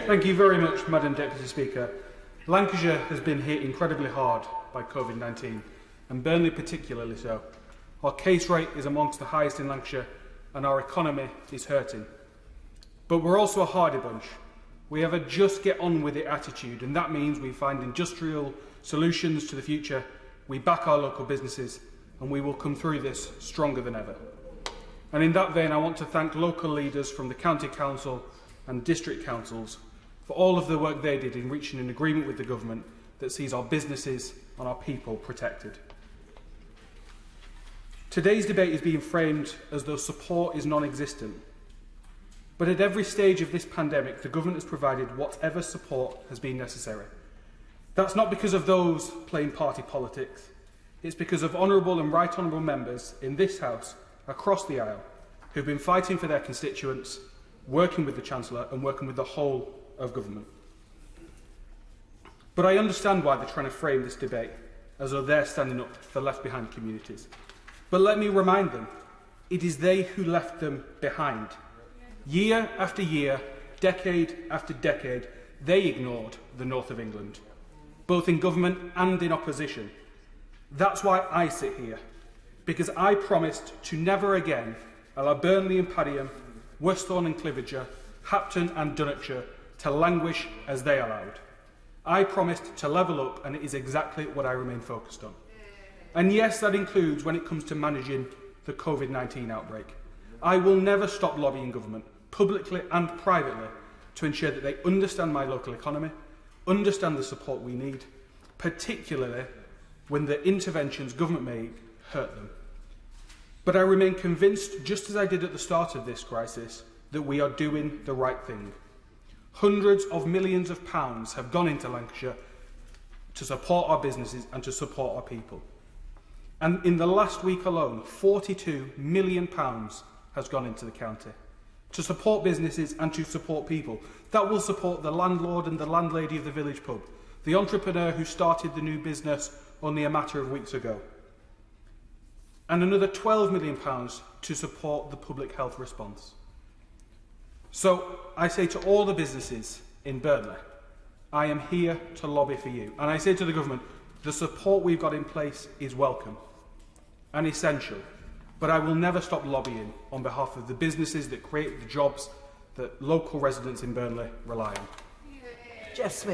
Thank you very much, Madam Deputy Speaker. Lancashire has been hit incredibly hard by COVID-19, and Burnley particularly so. Our case rate is amongst the highest in Lancashire, and our economy is hurting. But we're also a hardy bunch. We have a just get on with it attitude, and that means we find industrial solutions to the future, we back our local businesses, and we will come through this stronger than ever. And in that vein, I want to thank local leaders from the County Council and District Councils for all of the work they did in reaching an agreement with the government that sees our businesses and our people protected. Today's debate is being framed as though support is non-existent. But at every stage of this pandemic, the government has provided whatever support has been necessary. That's not because of those playing party politics. It's because of honourable and right honourable members in this House, across the aisle, who've been fighting for their constituents, working with the Chancellor and working with the whole of government. But I understand why they're trying to frame this debate as though they're standing up for left-behind communities. But let me remind them, it is they who left them behind. Year after year, decade after decade, they ignored the north of England, both in government and in opposition. That's why I sit here, because I promised to never again allow Burnley and Padiham, Westhorn and Clividger, Hapton and Dunwichshire to languish as they allowed. I promised to level up, and it is exactly what I remain focused on. And yes, that includes when it comes to managing the COVID-19 outbreak. I will never stop lobbying government, publicly and privately, to ensure that they understand my local economy, understand the support we need, particularly when the interventions government make hurt them. But I remain convinced, just as I did at the start of this crisis, that we are doing the right thing. Hundreds of millions of pounds have gone into Lancashire to support our businesses and to support our people. And in the last week alone, £42 million has gone into the county to support businesses and to support people. That will support the landlord and the landlady of the village pub, the entrepreneur who started the new business only a matter of weeks ago, and another £12 million to support the public health response. So I say to all the businesses in Burnley, I am here to lobby for you. And I say to the government, the support we've got in place is welcome and essential, but I will never stop lobbying on behalf of the businesses that create the jobs that local residents in Burnley rely on. Jeff Smith.